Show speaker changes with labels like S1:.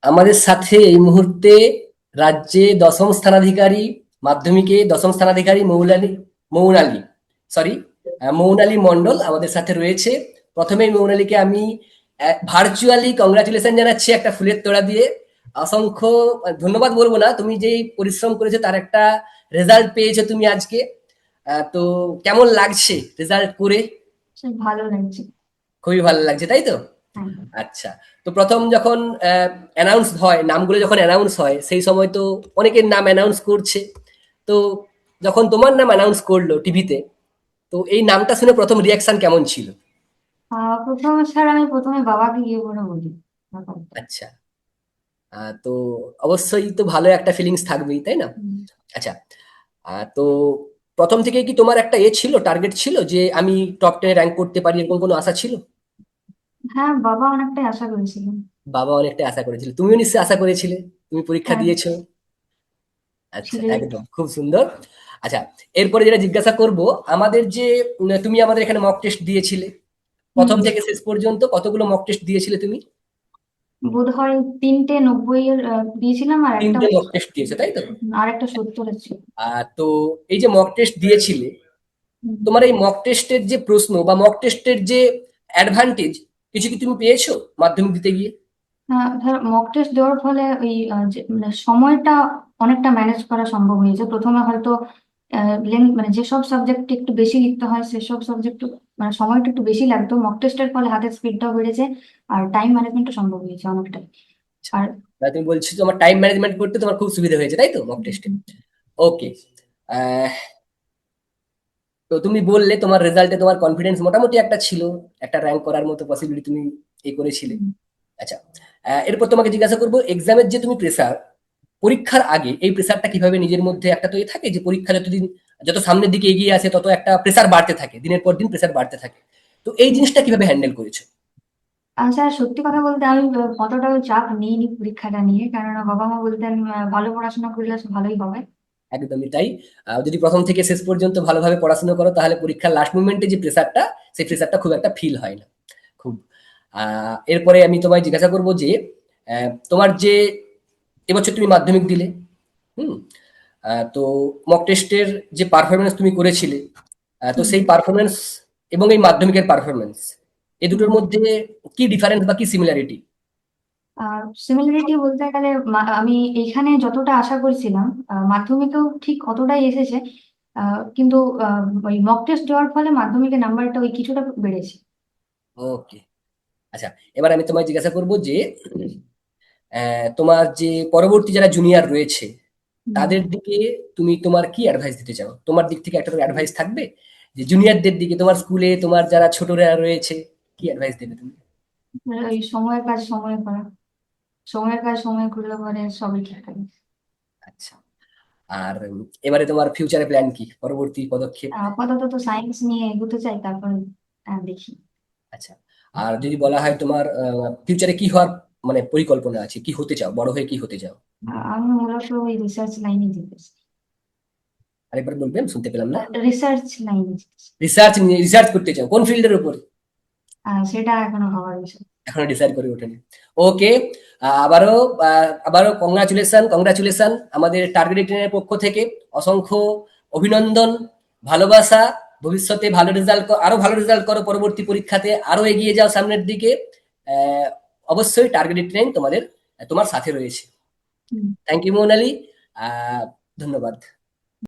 S1: আমাদের সাথে এই মুহূর্তে রাজ্যে দশম স্থানাধিকারী, মাধ্যমিকে দশম স্থানাধিকারী মৌনালী সরি মৌনালী মণ্ডল আমাদের সাথে রয়েছে। প্রথমেই মৌনালীকে আমি ভার্চুয়ালি কংগ্রাচুলেশন জানাচ্ছি একটা ফুলের তোড়া দিয়ে। অসংখ্য ধন্যবাদ বলবো না, তুমি যেই পরিশ্রম করেছো তার একটা রেজাল্ট পেয়েছো তুমি আজকে। তো কেমন লাগছে রেজাল্ট করে?
S2: ভালো লাগছে।
S1: খুবই ভালো লাগছে, তাই তো?
S2: হ্যাঁ।
S1: আচ্ছা। তো প্রথম যখন অ্যানাউন্স হয়, নামগুলো যখন অ্যানাউন্স হয়, সেই সময় তো অনেকের নাম অ্যানাউন্স করছে। তো যখন তোমার নাম অ্যানাউন্স করলো টিভিতে, তো এই নামটা শুনে প্রথম রিয়াকশন কেমন ছিল?
S2: প্রথমে স্যার আমি প্রথমে বাবাকে গিয়ে করে বলি ব্যাপারটা।
S1: আচ্ছা। তো অবশ্যই তো ভালো একটা ফিলিংস থাকবেই, তাই না?
S2: হুম।
S1: আচ্ছা। তো প্রথম থেকে কি তোমার একটা ছিল, টার্গেট ছিল যে আমি টপ 10 র্যাঙ্ক করতে পারি, এরকম কোনো আশা ছিল?
S2: হ্যাঁ, বাবা অনেকটাই আশা করেছিলেন।
S1: বাবা অনেকটাই আশা করেছিল, তুমিও নিশ্চয়ই আশা করেছিলে, তুমি পরীক্ষা
S2: হ্যাঁ,
S1: দিয়েছো। আচ্ছা,
S2: ছিল।
S1: একদম খুব সুন্দর। আচ্ছা, এরপরে যেটা জিজ্ঞাসা করব, আমাদের যে তুমি আমাদের এখানে মক টেস্ট দিয়েছিলে,
S2: হুম।
S1: প্রথম থেকে শেষ পর্যন্ত কতগুলো মক টেস্ট দিয়েছিলে তুমি?
S2: বোধ হয় 390 এর দিয়েছিলাম, আর একটা
S1: 3টে মক টেস্ট দিয়েছো, তাই তো?
S2: আর একটা 70-এর ছিল।
S1: তো এই যে মক টেস্ট দিয়েছিলে,
S2: হুম।
S1: তোমার এই মক টেস্টের যে প্রশ্ন বা মক টেস্টের যে অ্যাডভান্টেজ, কিছু কি তুমি পেয়েছো মাধ্যমিক দিতে গিয়ে?
S2: ধর মক টেস্ট দেওয়ার ফলে ওই মানে সময়টা অনেকটা ম্যানেজ করা সম্ভব হয়েছে। প্রথমে হয়তো মানে যেসব সাবজেক্ট একটু বেশি লিখতে হয় সেসব সাবজেক্ট মানে সময়টা একটু বেশি লাগতো, মক টেস্টের ফলে হাতের স্পিডটাও বেড়েছে আর টাইম ম্যানেজমেন্টও সম্ভব হয়েছে অনেকটাই। আর
S1: তুমি বলছো তোমার টাইম ম্যানেজমেন্ট করতে তোমার খুব সুবিধা হয়েছে, তাই তো মক টেস্টে? ওকে। তো তুমি বললে তোমার রেজাল্টে তোমার কনফিডেন্স মোটামুটি একটা ছিল, একটা র্যাঙ্ক করার মতো পসিবিলিটি তুমি করেছিলে। আচ্ছা। এরপর তোমাকে জিজ্ঞাসা করবো, এক্সামের যে তুমি প্রেসার, পরীক্ষার আগে এই প্রেসারটা কিভাবে নিজের মধ্যে একটা তো থাকে যে পরীক্ষা যতদিন, যত সামনের দিকে এগিয়ে আসে তত একটা প্রেসার বাড়তে থাকে, দিনের পর দিন প্রেসার বাড়তে থাকে। তো এই জিনিসটা কিভাবে হ্যান্ডেল করেছো?
S2: আচ্ছা, সত্যি কথা বলতে আমি অতটাও চাপ নিইনি পরীক্ষাটা নিয়ে, কারণ বাবা মা বলতেন ভালো পড়াশোনা করলে ভালোই হবে।
S1: একদমই তাই। যদি প্রথম থেকে শেষ পর্যন্ত ভালোভাবে পড়াশোনা করো তাহলে পরীক্ষার লাস্ট মোমেন্টে যে প্রেসারটা, সেই প্রেসারটা খুব একটা ফিল হয় না। খুব। এরপরে আমি তোমায় জিজ্ঞাসা করব যে তোমার যে এবছর তুমি মাধ্যমিক দিলে, হুম? তো মক টেস্টের যে পারফরমেন্স তুমি করেছিলে, তো
S2: হুম।
S1: সেই পারফরমেন্স এবং এই মাধ্যমিকের পারফরমেন্স, এই দুটোর
S2: হুম।
S1: মধ্যে কি ডিফারেন্স বা কি সিমিলারিটি?
S2: আর সিমিলারিটি বলতে গেলে আমি এখানে যতটা আশা করেছিলাম মাধ্যমিকেও ঠিক অতটাই এসেছে। কিন্তু ওই মক টেস্ট দেওয়ার ফলে মাধ্যমিকের নাম্বারটা ওই কিছুটা বেড়েছে।
S1: ওকে। আচ্ছা, এবার আমি তোমায় জিজ্ঞাসা করব যে তোমার যে পরবর্তী যারা জুনিয়র রয়েছে,
S2: হুম।
S1: তাদের দিকে তুমি তোমার কি অ্যাডভাইস দিতে চাও? তোমার দিক থেকে একটা অ্যাডভাইস থাকবে যে জুনিয়রদের দিকে, তোমার স্কুলে তোমার যারা ছোটরা রয়েছে, কি অ্যাডভাইস দেবে তুমি?
S2: ওই সময়ের কাজ সময়ে করা, সময়ের কাজ সময়ে করলে পরে সবই ঠিক থাকে।
S1: আচ্ছা। আর এবারে তোমার ফিউচারে প্ল্যান কি, পরবর্তী পদক্ষেপ?
S2: আপাতত তো সায়েন্স নিয়ে এগোতে চাই, তারপর দেখি।
S1: আচ্ছা। আর যদি বলা হয় তোমার ফিউচারে কি হওয়ার মানে পরিকল্পনা আছে, কি হতে চাও, বড় হয়ে কি হতে চাও?
S2: আমি মূলত ওই রিসার্চ লাইনে যেতে চাই।
S1: আরেকবার বলবেন, শুনতে পেলাম না।
S2: রিসার্চ লাইনে যেতে চাই।
S1: রিসার্চ নিয়ে রিসার্চ করতে চাও, কোন ফিল্ডের উপর?
S2: সেটা এখনো ভাবার বিষয়।
S1: এখনো ডিসাইড করে ওঠেনি। ওকে। আবারও আবারও কংগ্রাচুলেশন, কংগ্রাচুলেশন আমাদের টার্গেট এর পক্ষ থেকে। অসংখ্য অভিনন্দন, ভালোবাসা। ভবিষ্যতে ভালো রেজাল্ট, আরো ভালো রেজাল্ট করো, পরবর্তী পরীক্ষাতে আরো এগিয়ে যাও সামনের দিকে। আহ, অবশ্যই টার্গেট ট্রেন তোমার সাথে রয়েছে।
S2: হুম।
S1: Thank you Monali. ধন্যবাদ।